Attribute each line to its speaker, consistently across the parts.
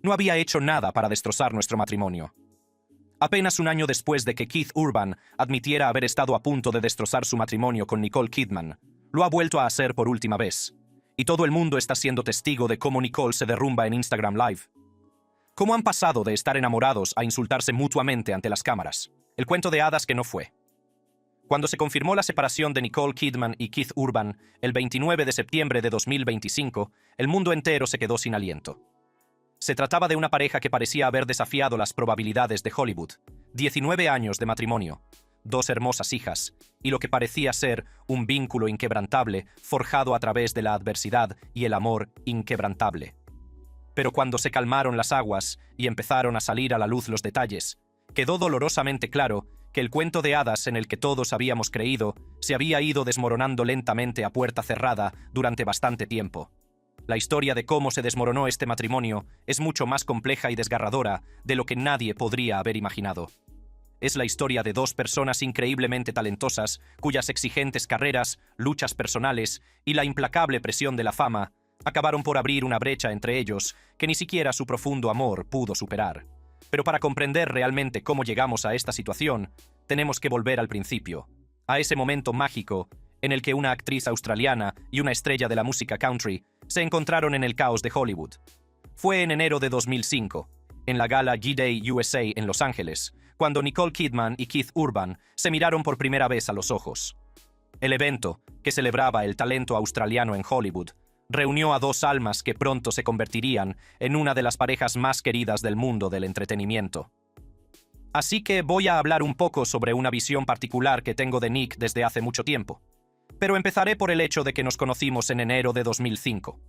Speaker 1: no había hecho nada para destrozar nuestro matrimonio. Apenas un año después de que Keith Urban admitiera haber estado a punto de destrozar su matrimonio con Nicole Kidman, lo ha vuelto a hacer por última vez. Y todo el mundo está siendo testigo de cómo Nicole se derrumba en Instagram Live. ¿Cómo han pasado de estar enamorados a insultarse mutuamente ante las cámaras? El cuento de hadas que no fue. Cuando se confirmó la separación de Nicole Kidman y Keith Urban el 29 de septiembre de 2025, el mundo entero se quedó sin aliento. Se trataba de una pareja que parecía haber desafiado las probabilidades de Hollywood. 19 años de matrimonio, 2 hermosas hijas, y lo que parecía ser un vínculo inquebrantable forjado a través de la adversidad y el amor inquebrantable. Pero cuando se calmaron las aguas y empezaron a salir a la luz los detalles, quedó dolorosamente claro que el cuento de hadas en el que todos habíamos creído se había ido desmoronando lentamente a puerta cerrada durante bastante tiempo. La historia de cómo se desmoronó este matrimonio es mucho más compleja y desgarradora de lo que nadie podría haber imaginado. Es la historia de 2 personas increíblemente talentosas, cuyas exigentes carreras, luchas personales y la implacable presión de la fama acabaron por abrir una brecha entre ellos que ni siquiera su profundo amor pudo superar. Pero para comprender realmente cómo llegamos a esta situación, tenemos que volver al principio, a ese momento mágico en el que una actriz australiana y una estrella de la música country se encontraron en el caos de Hollywood. Fue en enero de 2005, en la gala G-Day USA en Los Ángeles, cuando Nicole Kidman y Keith Urban se miraron por primera vez a los ojos. El evento, que celebraba el talento australiano en Hollywood, reunió a 2 almas que pronto se convertirían en una de las parejas más queridas del mundo del entretenimiento. Así que voy a hablar un poco sobre una visión particular que tengo de Nick desde hace mucho tiempo. Pero empezaré por el hecho de que nos conocimos en enero de 2005.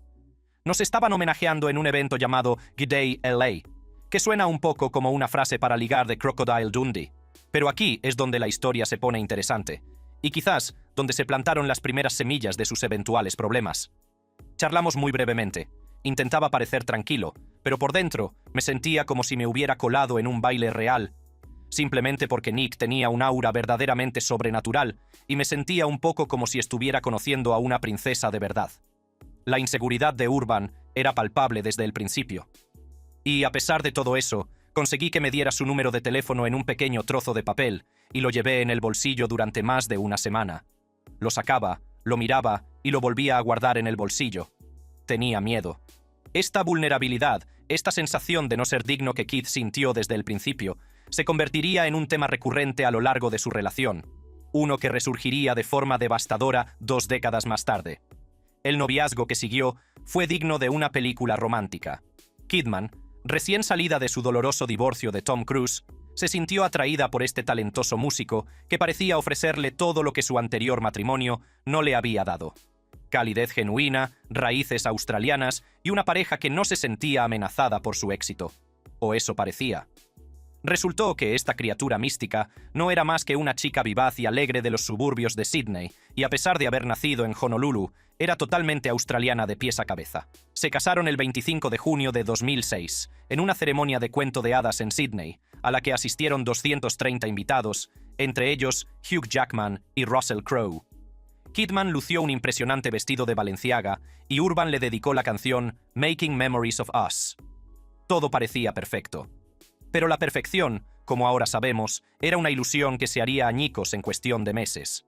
Speaker 1: Nos estaban homenajeando en un evento llamado G-Day LA, que suena un poco como una frase para ligar de Crocodile Dundee. Pero aquí es donde la historia se pone interesante, y quizás donde se plantaron las primeras semillas de sus eventuales problemas. Charlamos muy brevemente. Intentaba parecer tranquilo, pero por dentro me sentía como si me hubiera colado en un baile real, simplemente porque Nick tenía un aura verdaderamente sobrenatural y me sentía un poco como si estuviera conociendo a una princesa de verdad. La inseguridad de Urban era palpable desde el principio. Y a pesar de todo eso, conseguí que me diera su número de teléfono en un pequeño trozo de papel y lo llevé en el bolsillo durante más de una semana. Lo sacaba, lo miraba y lo volvía a guardar en el bolsillo. Tenía miedo. Esta vulnerabilidad, esta sensación de no ser digno que Keith sintió desde el principio, se convertiría en un tema recurrente a lo largo de su relación, uno que resurgiría de forma devastadora 2 décadas más tarde. El noviazgo que siguió fue digno de una película romántica. Kidman, recién salida de su doloroso divorcio de Tom Cruise, se sintió atraída por este talentoso músico que parecía ofrecerle todo lo que su anterior matrimonio no le había dado. Calidez genuina, raíces australianas y una pareja que no se sentía amenazada por su éxito. O eso parecía. Resultó que esta criatura mística no era más que una chica vivaz y alegre de los suburbios de Sydney, y a pesar de haber nacido en Honolulu, era totalmente australiana de pies a cabeza. Se casaron el 25 de junio de 2006, en una ceremonia de cuento de hadas en Sydney, a la que asistieron 230 invitados, entre ellos Hugh Jackman y Russell Crowe. Kidman lució un impresionante vestido de Balenciaga y Urban le dedicó la canción Making Memories of Us. Todo parecía perfecto. Pero la perfección, como ahora sabemos, era una ilusión que se haría añicos en cuestión de meses.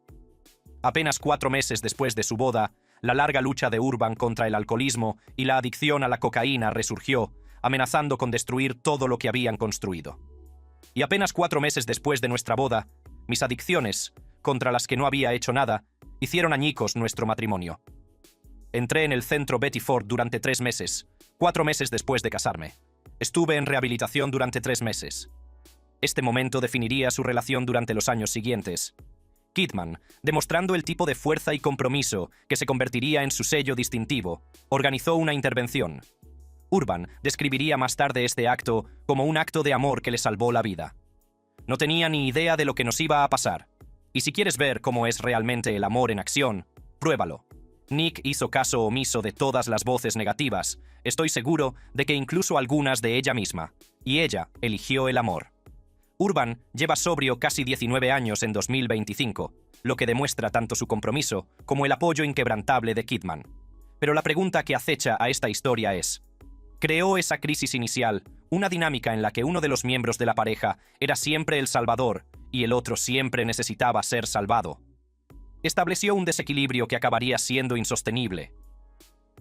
Speaker 1: Apenas 4 meses después de su boda, la larga lucha de Urban contra el alcoholismo y la adicción a la cocaína resurgió, amenazando con destruir todo lo que habían construido. Y apenas 4 meses después de nuestra boda, mis adicciones, contra las que no había hecho nada, hicieron añicos nuestro matrimonio. Entré en el centro Betty Ford durante 3 meses, 4 meses después de casarme. Estuve en rehabilitación durante 3 meses. Este momento definiría su relación durante los años siguientes. Kidman, demostrando el tipo de fuerza y compromiso que se convertiría en su sello distintivo, organizó una intervención. Urban describiría más tarde este acto como un acto de amor que le salvó la vida. No tenía ni idea de lo que nos iba a pasar. Y si quieres ver cómo es realmente el amor en acción, pruébalo. Nick hizo caso omiso de todas las voces negativas, estoy seguro de que incluso algunas de ella misma, y ella eligió el amor. Urban lleva sobrio casi 19 años en 2025, lo que demuestra tanto su compromiso como el apoyo inquebrantable de Kidman. Pero la pregunta que acecha a esta historia es: Creó esa crisis inicial, una dinámica en la que uno de los miembros de la pareja era siempre el salvador y el otro siempre necesitaba ser salvado. Estableció un desequilibrio que acabaría siendo insostenible.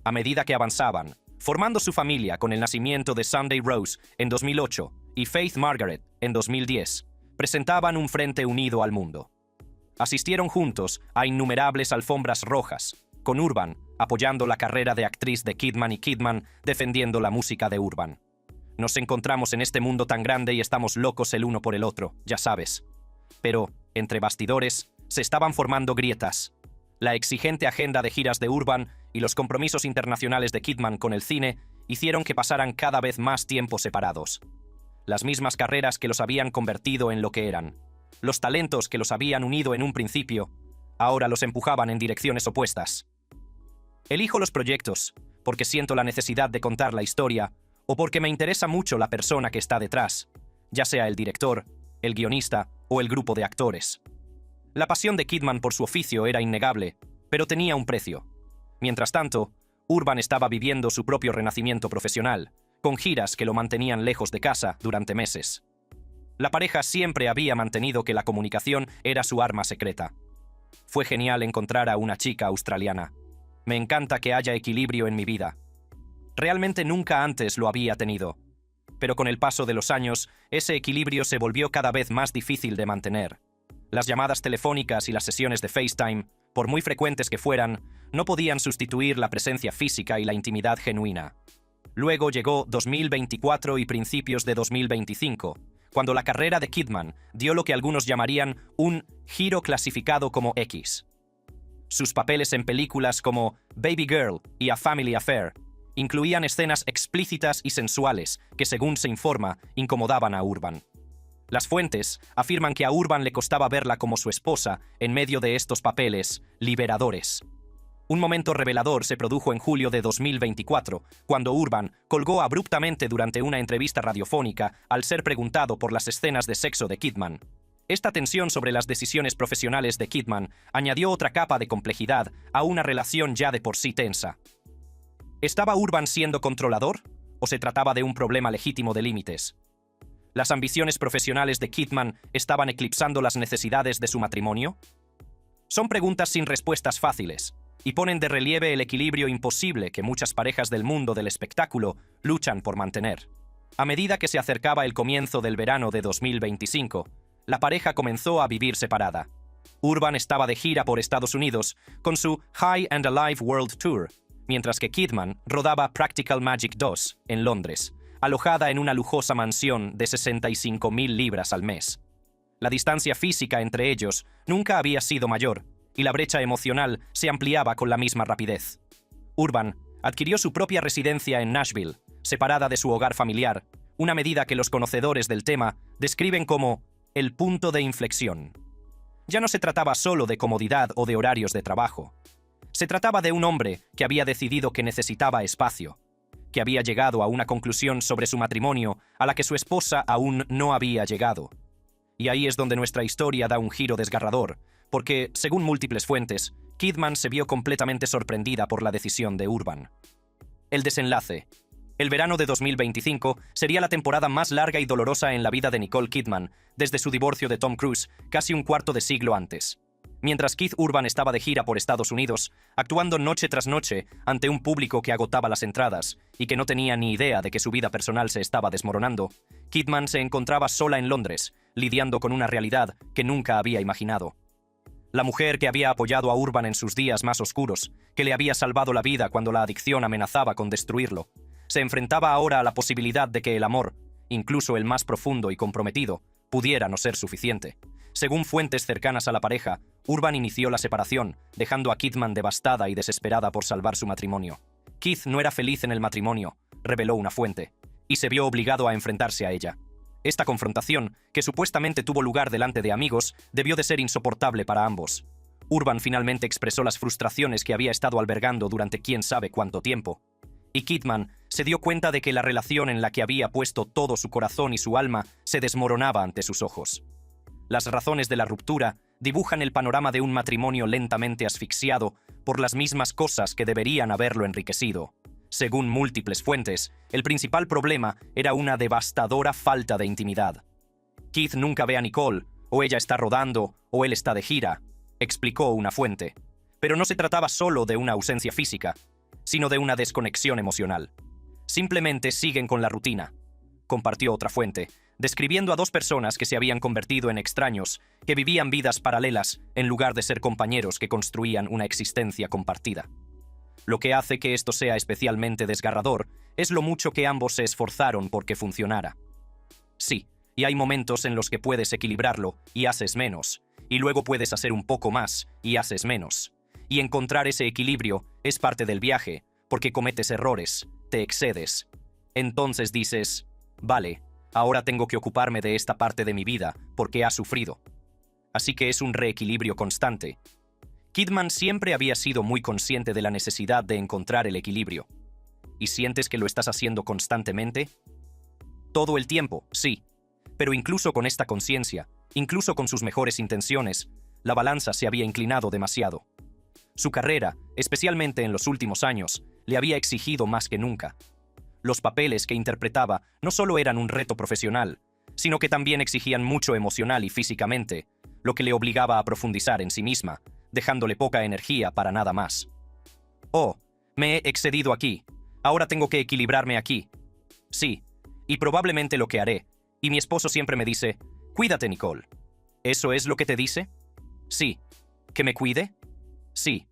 Speaker 1: A medida que avanzaban, formando su familia con el nacimiento de Sunday Rose en 2008 y Faith Margaret en 2010, presentaban un frente unido al mundo. Asistieron juntos a innumerables alfombras rojas, con Urban apoyando la carrera de actriz de Kidman y Kidman defendiendo la música de Urban. Nos encontramos en este mundo tan grande y estamos locos el uno por el otro, ya sabes. Pero, entre bastidores, se estaban formando grietas. La exigente agenda de giras de Urban y los compromisos internacionales de Kidman con el cine hicieron que pasaran cada vez más tiempo separados. Las mismas carreras que los habían convertido en lo que eran, los talentos que los habían unido en un principio, ahora los empujaban en direcciones opuestas. Elijo los proyectos porque siento la necesidad de contar la historia o porque me interesa mucho la persona que está detrás, ya sea el director, el guionista o el grupo de actores. La pasión de Kidman por su oficio era innegable, pero tenía un precio. Mientras tanto, Urban estaba viviendo su propio renacimiento profesional, con giras que lo mantenían lejos de casa durante meses. La pareja siempre había mantenido que la comunicación era su arma secreta. Fue genial encontrar a una chica australiana. Me encanta que haya equilibrio en mi vida. Realmente nunca antes lo había tenido. Pero con el paso de los años, ese equilibrio se volvió cada vez más difícil de mantener. Las llamadas telefónicas y las sesiones de FaceTime, por muy frecuentes que fueran, no podían sustituir la presencia física y la intimidad genuina. Luego llegó 2024 y principios de 2025, cuando la carrera de Kidman dio lo que algunos llamarían un giro clasificado como X. Sus papeles en películas como Baby Girl y A Family Affair incluían escenas explícitas y sensuales que, según se informa, incomodaban a Urban. Las fuentes afirman que a Urban le costaba verla como su esposa en medio de estos papeles liberadores. Un momento revelador se produjo en julio de 2024, cuando Urban colgó abruptamente durante una entrevista radiofónica al ser preguntado por las escenas de sexo de Kidman. Esta tensión sobre las decisiones profesionales de Kidman añadió otra capa de complejidad a una relación ya de por sí tensa. ¿Estaba Urban siendo controlador o se trataba de un problema legítimo de límites? ¿Las ambiciones profesionales de Kidman estaban eclipsando las necesidades de su matrimonio? Son preguntas sin respuestas fáciles y ponen de relieve el equilibrio imposible que muchas parejas del mundo del espectáculo luchan por mantener. A medida que se acercaba el comienzo del verano de 2025, la pareja comenzó a vivir separada. Urban estaba de gira por Estados Unidos con su High and Alive World Tour, mientras que Kidman rodaba Practical Magic 2 en Londres, alojada en una lujosa mansión de 65.000 libras al mes. La distancia física entre ellos nunca había sido mayor, y la brecha emocional se ampliaba con la misma rapidez. Urban adquirió su propia residencia en Nashville, separada de su hogar familiar, una medida que los conocedores del tema describen como el punto de inflexión. Ya no se trataba solo de comodidad o de horarios de trabajo. Se trataba de un hombre que había decidido que necesitaba espacio, que había llegado a una conclusión sobre su matrimonio a la que su esposa aún no había llegado. Y ahí es donde nuestra historia da un giro desgarrador, porque, según múltiples fuentes, Kidman se vio completamente sorprendida por la decisión de Urban. El desenlace. El verano de 2025 sería la temporada más larga y dolorosa en la vida de Nicole Kidman, desde su divorcio de Tom Cruise, casi un cuarto de siglo antes. Mientras Keith Urban estaba de gira por Estados Unidos, actuando noche tras noche ante un público que agotaba las entradas y que no tenía ni idea de que su vida personal se estaba desmoronando, Kidman se encontraba sola en Londres, lidiando con una realidad que nunca había imaginado. La mujer que había apoyado a Urban en sus días más oscuros, que le había salvado la vida cuando la adicción amenazaba con destruirlo, se enfrentaba ahora a la posibilidad de que el amor, incluso el más profundo y comprometido, pudiera no ser suficiente. Según fuentes cercanas a la pareja, Urban inició la separación, dejando a Kidman devastada y desesperada por salvar su matrimonio. Keith no era feliz en el matrimonio, reveló una fuente, y se vio obligado a enfrentarse a ella. Esta confrontación, que supuestamente tuvo lugar delante de amigos, debió de ser insoportable para ambos. Urban finalmente expresó las frustraciones que había estado albergando durante quién sabe cuánto tiempo. Y Kidman se dio cuenta de que la relación en la que había puesto todo su corazón y su alma se desmoronaba ante sus ojos. Las razones de la ruptura dibujan el panorama de un matrimonio lentamente asfixiado por las mismas cosas que deberían haberlo enriquecido: Según múltiples fuentes, el principal problema era una devastadora falta de intimidad. Keith nunca ve a Nicole, o ella está rodando, o él está de gira, explicó una fuente. Pero no se trataba solo de una ausencia física, sino de una desconexión emocional. Simplemente siguen con la rutina, compartió otra fuente, describiendo a dos personas que se habían convertido en extraños, que vivían vidas paralelas en lugar de ser compañeros que construían una existencia compartida. Lo que hace que esto sea especialmente desgarrador es lo mucho que ambos se esforzaron por que funcionara. Sí, y hay momentos en los que puedes equilibrarlo y haces menos, y luego puedes hacer un poco más y haces menos. Y encontrar ese equilibrio es parte del viaje, porque cometes errores, te excedes. Entonces dices, vale, ahora tengo que ocuparme de esta parte de mi vida porque ha sufrido. Así que es un reequilibrio constante. Kidman siempre había sido muy consciente de la necesidad de encontrar el equilibrio. ¿Y sientes que lo estás haciendo constantemente? Todo el tiempo, sí. Pero incluso con esta conciencia, incluso con sus mejores intenciones, la balanza se había inclinado demasiado. Su carrera, especialmente en los últimos años, le había exigido más que nunca. Los papeles que interpretaba no solo eran un reto profesional, sino que también exigían mucho emocional y físicamente, lo que le obligaba a profundizar en sí misma, dejándole poca energía para nada más. Oh, me he excedido aquí. Ahora tengo que equilibrarme aquí. Sí, y probablemente lo que haré. Y mi esposo siempre me dice, cuídate, Nicole. ¿Eso es lo que te dice? Sí. ¿Que me cuide? Sí.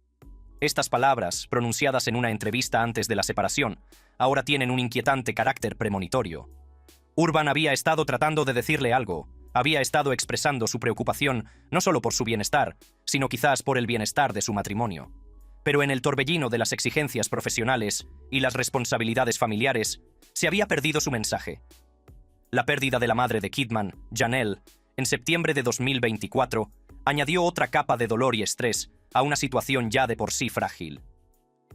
Speaker 1: Estas palabras, pronunciadas en una entrevista antes de la separación, ahora tienen un inquietante carácter premonitorio. Urban había estado tratando de decirle algo, había estado expresando su preocupación no solo por su bienestar, sino quizás por el bienestar de su matrimonio. Pero en el torbellino de las exigencias profesionales y las responsabilidades familiares, se había perdido su mensaje. La pérdida de la madre de Kidman, Janelle, en septiembre de 2024, añadió otra capa de dolor y estrés a una situación ya de por sí frágil.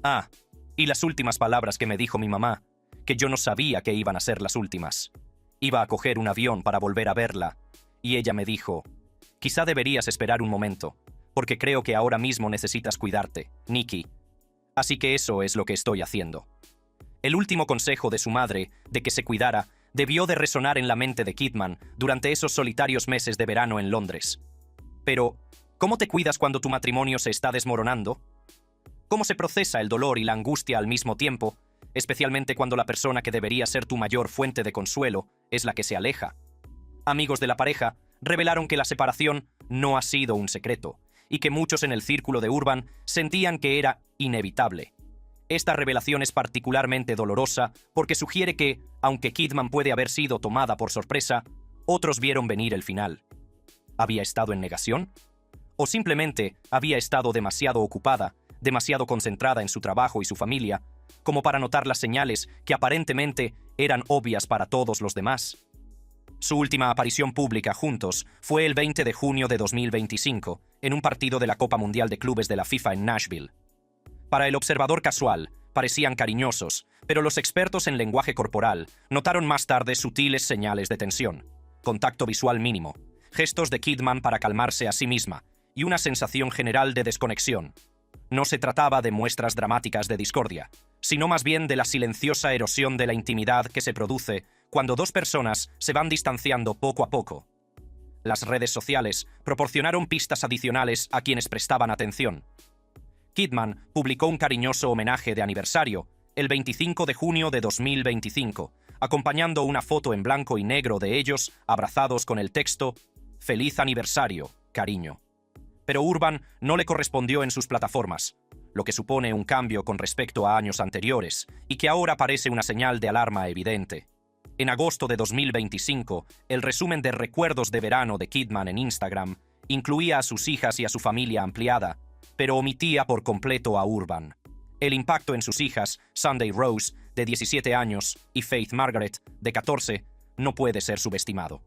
Speaker 1: Ah, y las últimas palabras que me dijo mi mamá, que yo no sabía que iban a ser las últimas. Iba a coger un avión para volver a verla, y ella me dijo, quizá deberías esperar un momento, porque creo que ahora mismo necesitas cuidarte, Nikki. Así que eso es lo que estoy haciendo. El último consejo de su madre, de que se cuidara, debió de resonar en la mente de Kidman durante esos solitarios meses de verano en Londres. Pero, ¿cómo te cuidas cuando tu matrimonio se está desmoronando? ¿Cómo se procesa el dolor y la angustia al mismo tiempo, especialmente cuando la persona que debería ser tu mayor fuente de consuelo es la que se aleja? Amigos de la pareja revelaron que la separación no ha sido un secreto, y que muchos en el círculo de Urban sentían que era inevitable. Esta revelación es particularmente dolorosa porque sugiere que, aunque Kidman puede haber sido tomada por sorpresa, otros vieron venir el final. ¿Había estado en negación? ¿O simplemente había estado demasiado ocupada, demasiado concentrada en su trabajo y su familia, como para notar las señales que aparentemente eran obvias para todos los demás? Su última aparición pública juntos fue el 20 de junio de 2025, en un partido de la Copa Mundial de Clubes de la FIFA en Nashville. Para el observador casual, parecían cariñosos, pero los expertos en lenguaje corporal notaron más tarde sutiles señales de tensión, contacto visual mínimo, gestos de Kidman para calmarse a sí misma y una sensación general de desconexión. No se trataba de muestras dramáticas de discordia, sino más bien de la silenciosa erosión de la intimidad que se produce cuando dos personas se van distanciando poco a poco. Las redes sociales proporcionaron pistas adicionales a quienes prestaban atención. Kidman publicó un cariñoso homenaje de aniversario, el 25 de junio de 2025, acompañando una foto en blanco y negro de ellos abrazados con el texto «Feliz aniversario, cariño». Pero Urban no le correspondió en sus plataformas, lo que supone un cambio con respecto a años anteriores y que ahora parece una señal de alarma evidente. En agosto de 2025, el resumen de recuerdos de verano de Kidman en Instagram incluía a sus hijas y a su familia ampliada, pero omitía por completo a Urban. El impacto en sus hijas, Sunday Rose, de 17 años, y Faith Margaret, de 14, no puede ser subestimado.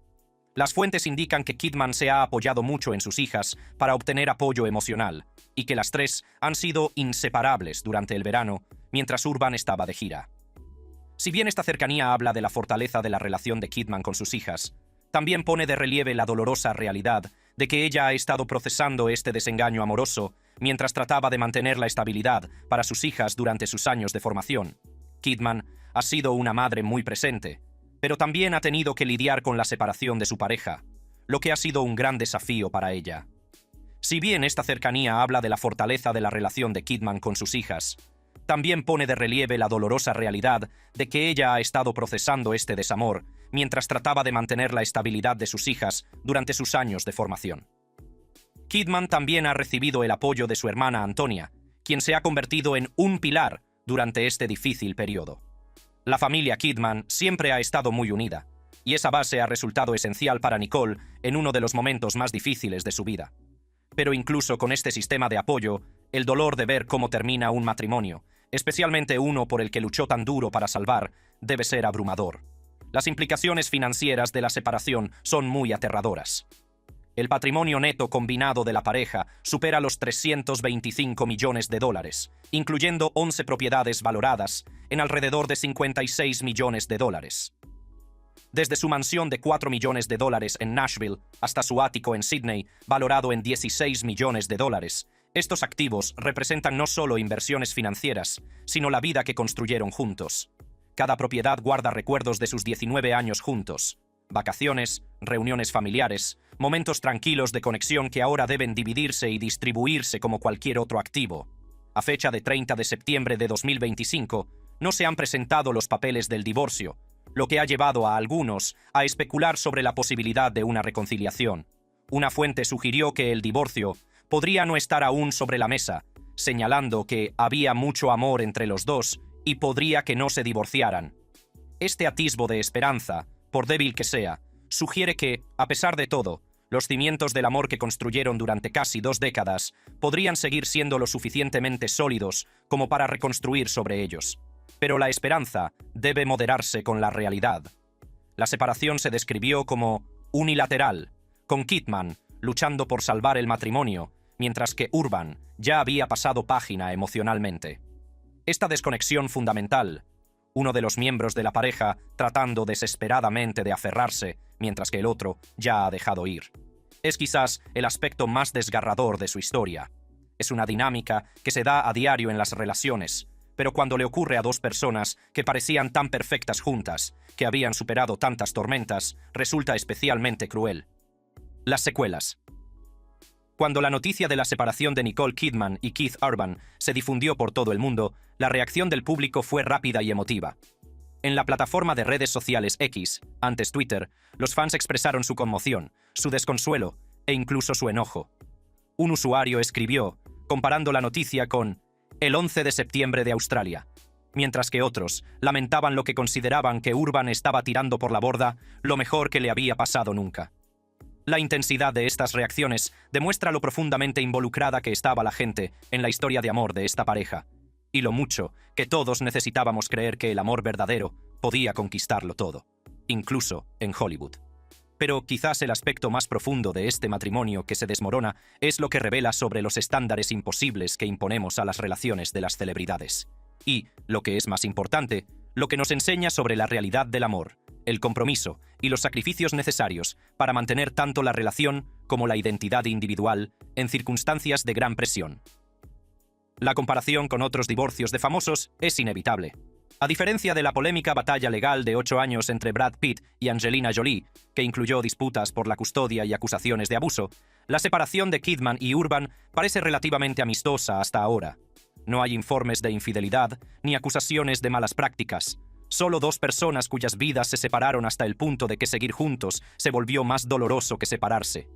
Speaker 1: Las fuentes indican que Kidman se ha apoyado mucho en sus hijas para obtener apoyo emocional, y que las tres han sido inseparables durante el verano, mientras Urban estaba de gira. Si bien esta cercanía habla de la fortaleza de la relación de Kidman con sus hijas, también pone de relieve la dolorosa realidad de que ella ha estado procesando este desengaño amoroso mientras trataba de mantener la estabilidad para sus hijas durante sus años de formación. Kidman ha sido una madre muy presente, pero también ha tenido que lidiar con la separación de su pareja, lo que ha sido un gran desafío para ella. Si bien esta cercanía habla de la fortaleza de la relación de Kidman con sus hijas, también pone de relieve la dolorosa realidad de que ella ha estado procesando este desamor mientras trataba de mantener la estabilidad de sus hijas durante sus años de formación. Kidman también ha recibido el apoyo de su hermana Antonia, quien se ha convertido en un pilar durante este difícil periodo. La familia Kidman siempre ha estado muy unida, y esa base ha resultado esencial para Nicole en uno de los momentos más difíciles de su vida. Pero incluso con este sistema de apoyo, el dolor de ver cómo termina un matrimonio, especialmente uno por el que luchó tan duro para salvar, debe ser abrumador. Las implicaciones financieras de la separación son muy aterradoras. El patrimonio neto combinado de la pareja supera los 325 millones de dólares, incluyendo 11 propiedades valoradas en alrededor de 56 millones de dólares. Desde su mansión de 4 millones de dólares en Nashville hasta su ático en Sydney, valorado en 16 millones de dólares, estos activos representan no solo inversiones financieras, sino la vida que construyeron juntos. Cada propiedad guarda recuerdos de sus 19 años juntos. Vacaciones, reuniones familiares, momentos tranquilos de conexión que ahora deben dividirse y distribuirse como cualquier otro activo. A fecha de 30 de septiembre de 2025, no se han presentado los papeles del divorcio, lo que ha llevado a algunos a especular sobre la posibilidad de una reconciliación. Una fuente sugirió que el divorcio podría no estar aún sobre la mesa, señalando que había mucho amor entre los dos y podría que no se divorciaran. Este atisbo de esperanza, por débil que sea, sugiere que, a pesar de todo, los cimientos del amor que construyeron durante casi 2 décadas podrían seguir siendo lo suficientemente sólidos como para reconstruir sobre ellos. Pero la esperanza debe moderarse con la realidad. La separación se describió como unilateral, con Kidman luchando por salvar el matrimonio, mientras que Urban ya había pasado página emocionalmente. Esta desconexión fundamental, uno de los miembros de la pareja tratando desesperadamente de aferrarse, mientras que el otro ya ha dejado ir, es quizás el aspecto más desgarrador de su historia. Es una dinámica que se da a diario en las relaciones, pero cuando le ocurre a 2 personas que parecían tan perfectas juntas, que habían superado tantas tormentas, resulta especialmente cruel. Las secuelas. Cuando la noticia de la separación de Nicole Kidman y Keith Urban se difundió por todo el mundo, la reacción del público fue rápida y emotiva. En la plataforma de redes sociales X, antes Twitter, los fans expresaron su conmoción, su desconsuelo e incluso su enojo. Un usuario escribió, comparando la noticia con el 11 de septiembre de Australia, mientras que otros lamentaban lo que consideraban que Urban estaba tirando por la borda lo mejor que le había pasado nunca. La intensidad de estas reacciones demuestra lo profundamente involucrada que estaba la gente en la historia de amor de esta pareja, y lo mucho que todos necesitábamos creer que el amor verdadero podía conquistarlo todo, incluso en Hollywood. Pero quizás el aspecto más profundo de este matrimonio que se desmorona es lo que revela sobre los estándares imposibles que imponemos a las relaciones de las celebridades. Y, lo que es más importante, lo que nos enseña sobre la realidad del amor, el compromiso y los sacrificios necesarios para mantener tanto la relación como la identidad individual en circunstancias de gran presión. La comparación con otros divorcios de famosos es inevitable. A diferencia de la polémica batalla legal de 8 años entre Brad Pitt y Angelina Jolie, que incluyó disputas por la custodia y acusaciones de abuso, la separación de Kidman y Urban parece relativamente amistosa hasta ahora. No hay informes de infidelidad ni acusaciones de malas prácticas. Solo 2 personas cuyas vidas se separaron hasta el punto de que seguir juntos se volvió más doloroso que separarse.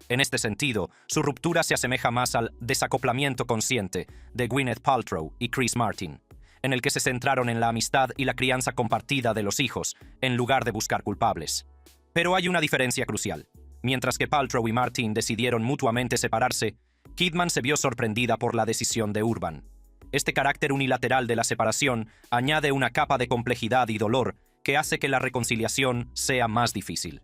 Speaker 1: En este sentido, su ruptura se asemeja más al desacoplamiento consciente de Gwyneth Paltrow y Chris Martin, en el que se centraron en la amistad y la crianza compartida de los hijos, en lugar de buscar culpables. Pero hay una diferencia crucial. Mientras que Paltrow y Martin decidieron mutuamente separarse, Kidman se vio sorprendida por la decisión de Urban. Este carácter unilateral de la separación añade una capa de complejidad y dolor que hace que la reconciliación sea más difícil.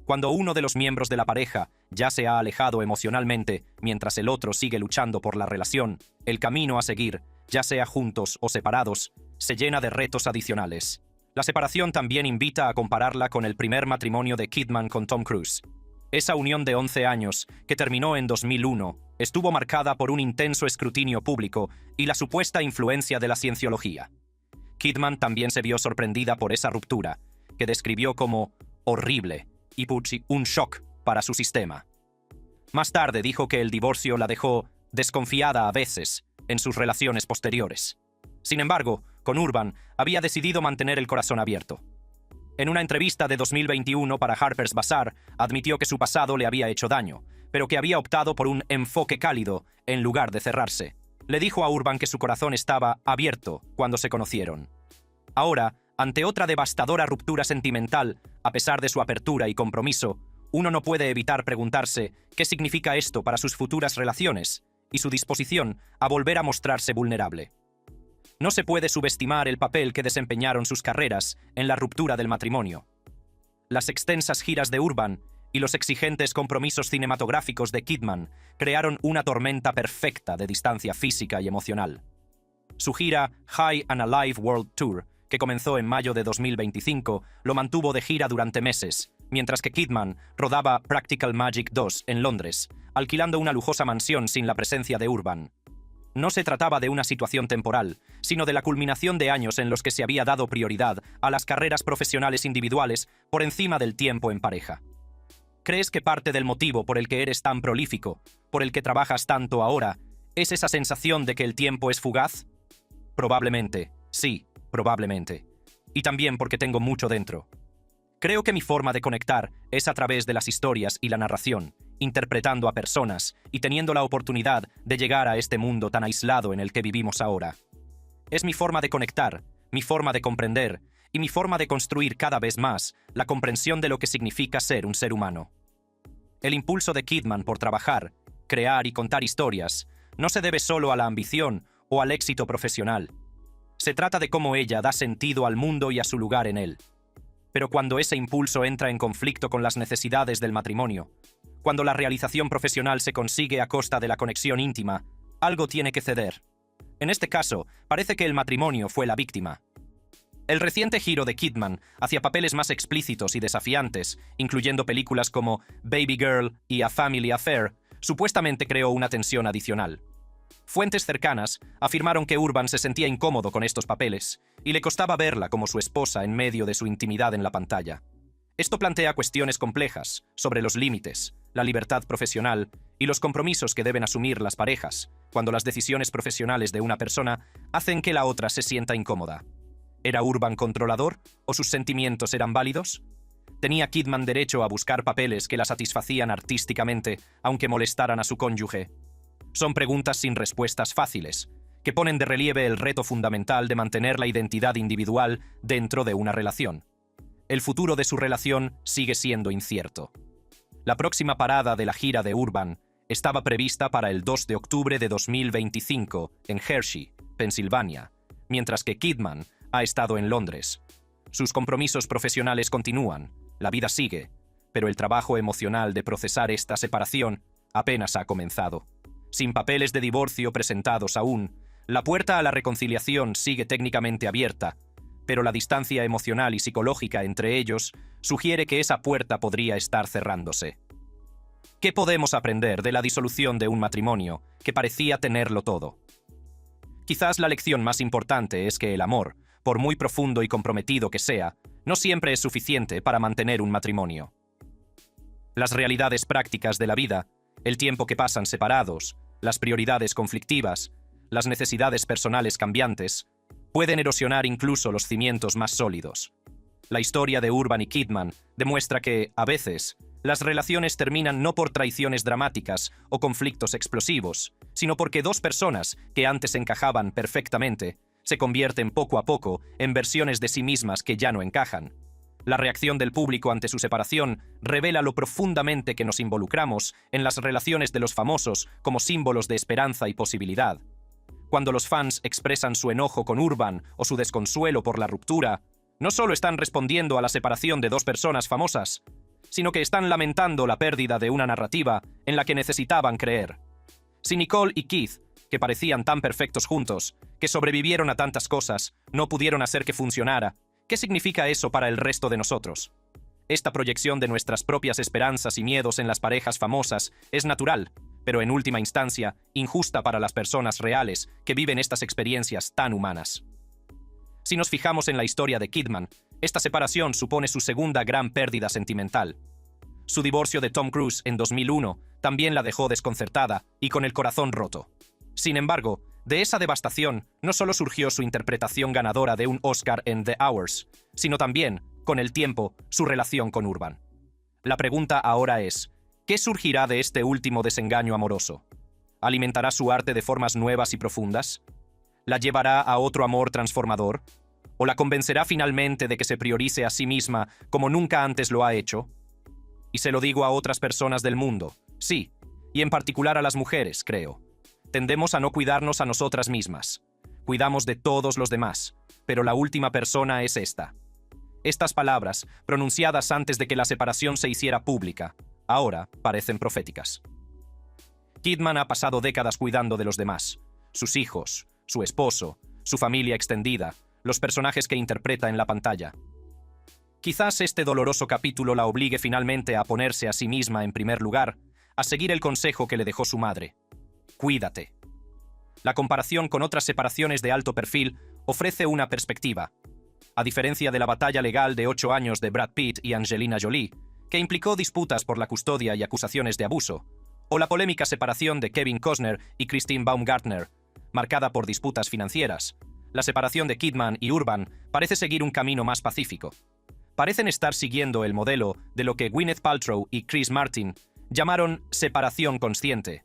Speaker 1: Cuando uno de los miembros de la pareja ya se ha alejado emocionalmente mientras el otro sigue luchando por la relación, el camino a seguir, ya sea juntos o separados, se llena de retos adicionales. La separación también invita a compararla con el primer matrimonio de Kidman con Tom Cruise. Esa unión de 11 años, que terminó en 2001, estuvo marcada por un intenso escrutinio público y la supuesta influencia de la cienciología. Kidman también se vio sorprendida por esa ruptura, que describió como horrible y un shock para su sistema. Más tarde dijo que el divorcio la dejó desconfiada a veces en sus relaciones posteriores. Sin embargo, con Urban había decidido mantener el corazón abierto. En una entrevista de 2021 para Harper's Bazaar, admitió que su pasado le había hecho daño, pero que había optado por un enfoque cálido en lugar de cerrarse. Le dijo a Urban que su corazón estaba abierto cuando se conocieron. Ahora, ante otra devastadora ruptura sentimental, a pesar de su apertura y compromiso, uno no puede evitar preguntarse qué significa esto para sus futuras relaciones y su disposición a volver a mostrarse vulnerable. No se puede subestimar el papel que desempeñaron sus carreras en la ruptura del matrimonio. Las extensas giras de Urban y los exigentes compromisos cinematográficos de Kidman crearon una tormenta perfecta de distancia física y emocional. Su gira High and Alive World Tour, que comenzó en mayo de 2025, lo mantuvo de gira durante meses, mientras que Kidman rodaba Practical Magic 2 en Londres, alquilando una lujosa mansión sin la presencia de Urban. No se trataba de una situación temporal, sino de la culminación de años en los que se había dado prioridad a las carreras profesionales individuales por encima del tiempo en pareja. ¿Crees que parte del motivo por el que eres tan prolífico, por el que trabajas tanto ahora, es esa sensación de que el tiempo es fugaz? Probablemente, sí, probablemente. Y también porque tengo mucho dentro. Creo que mi forma de conectar es a través de las historias y la narración, interpretando a personas y teniendo la oportunidad de llegar a este mundo tan aislado en el que vivimos ahora. Es mi forma de conectar, mi forma de comprender y mi forma de construir cada vez más la comprensión de lo que significa ser un ser humano. El impulso de Kidman por trabajar, crear y contar historias no se debe solo a la ambición o al éxito profesional. Se trata de cómo ella da sentido al mundo y a su lugar en él. Pero cuando ese impulso entra en conflicto con las necesidades del matrimonio, cuando la realización profesional se consigue a costa de la conexión íntima, algo tiene que ceder. En este caso, parece que el matrimonio fue la víctima. El reciente giro de Kidman hacia papeles más explícitos y desafiantes, incluyendo películas como Baby Girl y A Family Affair, supuestamente creó una tensión adicional. Fuentes cercanas afirmaron que Urban se sentía incómodo con estos papeles y le costaba verla como su esposa en medio de su intimidad en la pantalla. Esto plantea cuestiones complejas sobre los límites, la libertad profesional y los compromisos que deben asumir las parejas cuando las decisiones profesionales de una persona hacen que la otra se sienta incómoda. ¿Era Urban controlador o sus sentimientos eran válidos? ¿Tenía Kidman derecho a buscar papeles que la satisfacían artísticamente, aunque molestaran a su cónyuge? Son preguntas sin respuestas fáciles, que ponen de relieve el reto fundamental de mantener la identidad individual dentro de una relación. El futuro de su relación sigue siendo incierto. La próxima parada de la gira de Urban estaba prevista para el 2 de octubre de 2025 en Hershey, Pensilvania, mientras que Kidman ha estado en Londres. Sus compromisos profesionales continúan, la vida sigue, pero el trabajo emocional de procesar esta separación apenas ha comenzado. Sin papeles de divorcio presentados aún, la puerta a la reconciliación sigue técnicamente abierta, pero la distancia emocional y psicológica entre ellos sugiere que esa puerta podría estar cerrándose. ¿Qué podemos aprender de la disolución de un matrimonio que parecía tenerlo todo? Quizás la lección más importante es que el amor, por muy profundo y comprometido que sea, no siempre es suficiente para mantener un matrimonio. Las realidades prácticas de la vida, el tiempo que pasan separados, las prioridades conflictivas, las necesidades personales cambiantes, pueden erosionar incluso los cimientos más sólidos. La historia de Urban y Kidman demuestra que, a veces, las relaciones terminan no por traiciones dramáticas o conflictos explosivos, sino porque dos personas que antes encajaban perfectamente se convierten poco a poco en versiones de sí mismas que ya no encajan. La reacción del público ante su separación revela lo profundamente que nos involucramos en las relaciones de los famosos como símbolos de esperanza y posibilidad. Cuando los fans expresan su enojo con Urban o su desconsuelo por la ruptura, no solo están respondiendo a la separación de dos personas famosas, sino que están lamentando la pérdida de una narrativa en la que necesitaban creer. Si Nicole y Keith, que parecían tan perfectos juntos, que sobrevivieron a tantas cosas, no pudieron hacer que funcionara, ¿qué significa eso para el resto de nosotros? Esta proyección de nuestras propias esperanzas y miedos en las parejas famosas es natural, pero en última instancia, injusta para las personas reales que viven estas experiencias tan humanas. Si nos fijamos en la historia de Kidman, esta separación supone su segunda gran pérdida sentimental. Su divorcio de Tom Cruise en 2001 también la dejó desconcertada y con el corazón roto. Sin embargo, de esa devastación no solo surgió su interpretación ganadora de un Oscar en The Hours, sino también, con el tiempo, su relación con Urban. La pregunta ahora es, ¿qué surgirá de este último desengaño amoroso? ¿Alimentará su arte de formas nuevas y profundas? ¿La llevará a otro amor transformador? ¿O la convencerá finalmente de que se priorice a sí misma como nunca antes lo ha hecho? Y se lo digo a otras personas del mundo, sí, y en particular a las mujeres, creo. Tendemos a no cuidarnos a nosotras mismas. Cuidamos de todos los demás, pero la última persona es esta. Estas palabras, pronunciadas antes de que la separación se hiciera pública, ahora parecen proféticas. Kidman ha pasado décadas cuidando de los demás, sus hijos, su esposo, su familia extendida, los personajes que interpreta en la pantalla. Quizás este doloroso capítulo la obligue finalmente a ponerse a sí misma en primer lugar, a seguir el consejo que le dejó su madre. Cuídate. La comparación con otras separaciones de alto perfil ofrece una perspectiva. A diferencia de la batalla legal de 8 años de Brad Pitt y Angelina Jolie, que implicó disputas por la custodia y acusaciones de abuso, o la polémica separación de Kevin Costner y Christine Baumgartner, marcada por disputas financieras, la separación de Kidman y Urban parece seguir un camino más pacífico. Parecen estar siguiendo el modelo de lo que Gwyneth Paltrow y Chris Martin llamaron separación consciente,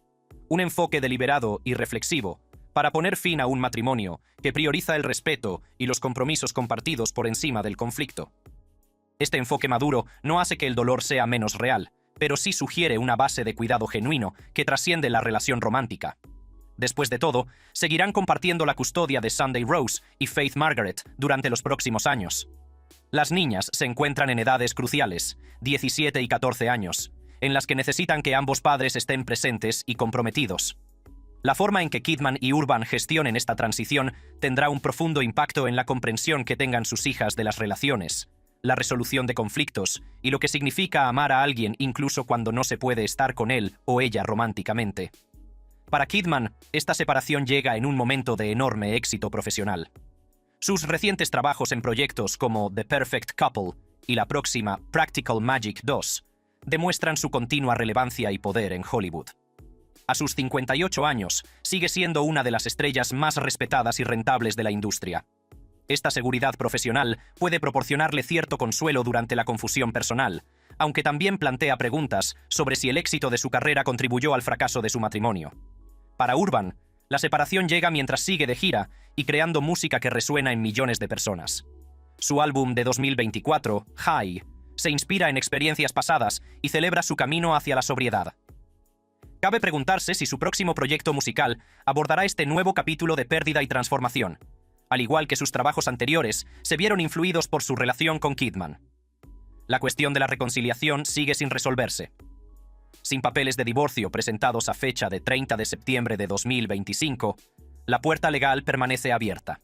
Speaker 1: un enfoque deliberado y reflexivo para poner fin a un matrimonio que prioriza el respeto y los compromisos compartidos por encima del conflicto. Este enfoque maduro no hace que el dolor sea menos real, pero sí sugiere una base de cuidado genuino que trasciende la relación romántica. Después de todo, seguirán compartiendo la custodia de Sunday Rose y Faith Margaret durante los próximos años. Las niñas se encuentran en edades cruciales, 17 y 14 años, en las que necesitan que ambos padres estén presentes y comprometidos. La forma en que Kidman y Urban gestionen esta transición tendrá un profundo impacto en la comprensión que tengan sus hijas de las relaciones, la resolución de conflictos y lo que significa amar a alguien incluso cuando no se puede estar con él o ella románticamente. Para Kidman, esta separación llega en un momento de enorme éxito profesional. Sus recientes trabajos en proyectos como The Perfect Couple y la próxima Practical Magic 2 demuestran su continua relevancia y poder en Hollywood. A sus 58 años, sigue siendo una de las estrellas más respetadas y rentables de la industria. Esta seguridad profesional puede proporcionarle cierto consuelo durante la confusión personal, aunque también plantea preguntas sobre si el éxito de su carrera contribuyó al fracaso de su matrimonio. Para Urban, la separación llega mientras sigue de gira y creando música que resuena en millones de personas. Su álbum de 2024, High, se inspira en experiencias pasadas y celebra su camino hacia la sobriedad. Cabe preguntarse si su próximo proyecto musical abordará este nuevo capítulo de pérdida y transformación. Al igual que sus trabajos anteriores, se vieron influidos por su relación con Kidman. La cuestión de la reconciliación sigue sin resolverse. Sin papeles de divorcio presentados a fecha de 30 de septiembre de 2025, la puerta legal permanece abierta.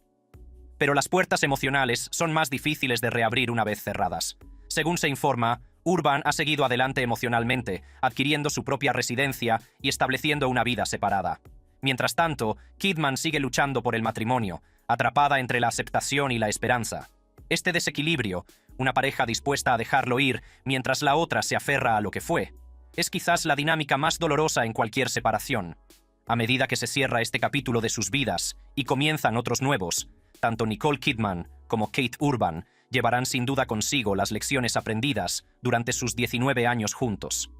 Speaker 1: Pero las puertas emocionales son más difíciles de reabrir una vez cerradas. Según se informa, Urban ha seguido adelante emocionalmente, adquiriendo su propia residencia y estableciendo una vida separada. Mientras tanto, Kidman sigue luchando por el matrimonio, atrapada entre la aceptación y la esperanza. Este desequilibrio, una pareja dispuesta a dejarlo ir mientras la otra se aferra a lo que fue, es quizás la dinámica más dolorosa en cualquier separación. A medida que se cierra este capítulo de sus vidas y comienzan otros nuevos, tanto Nicole Kidman como Kate Urban llevarán sin duda consigo las lecciones aprendidas durante sus 19 años juntos.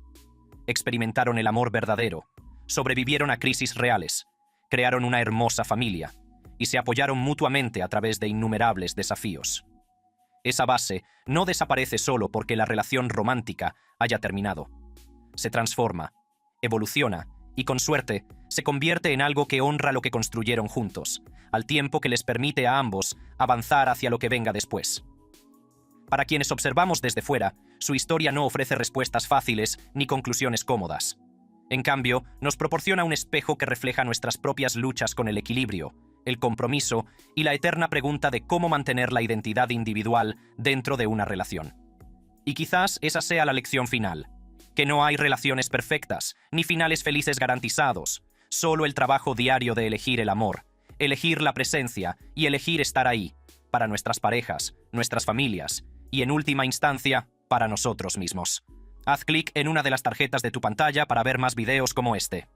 Speaker 1: Experimentaron el amor verdadero, sobrevivieron a crisis reales, crearon una hermosa familia y se apoyaron mutuamente a través de innumerables desafíos. Esa base no desaparece solo porque la relación romántica haya terminado. Se transforma, evoluciona y, con suerte, se convierte en algo que honra lo que construyeron juntos, al tiempo que les permite a ambos avanzar hacia lo que venga después. Para quienes observamos desde fuera, su historia no ofrece respuestas fáciles ni conclusiones cómodas. En cambio, nos proporciona un espejo que refleja nuestras propias luchas con el equilibrio, el compromiso y la eterna pregunta de cómo mantener la identidad individual dentro de una relación. Y quizás esa sea la lección final, que no hay relaciones perfectas, ni finales felices garantizados, solo el trabajo diario de elegir el amor, elegir la presencia y elegir estar ahí, para nuestras parejas, nuestras familias y, en última instancia, para nosotros mismos. Haz clic en una de las tarjetas de tu pantalla para ver más videos como este.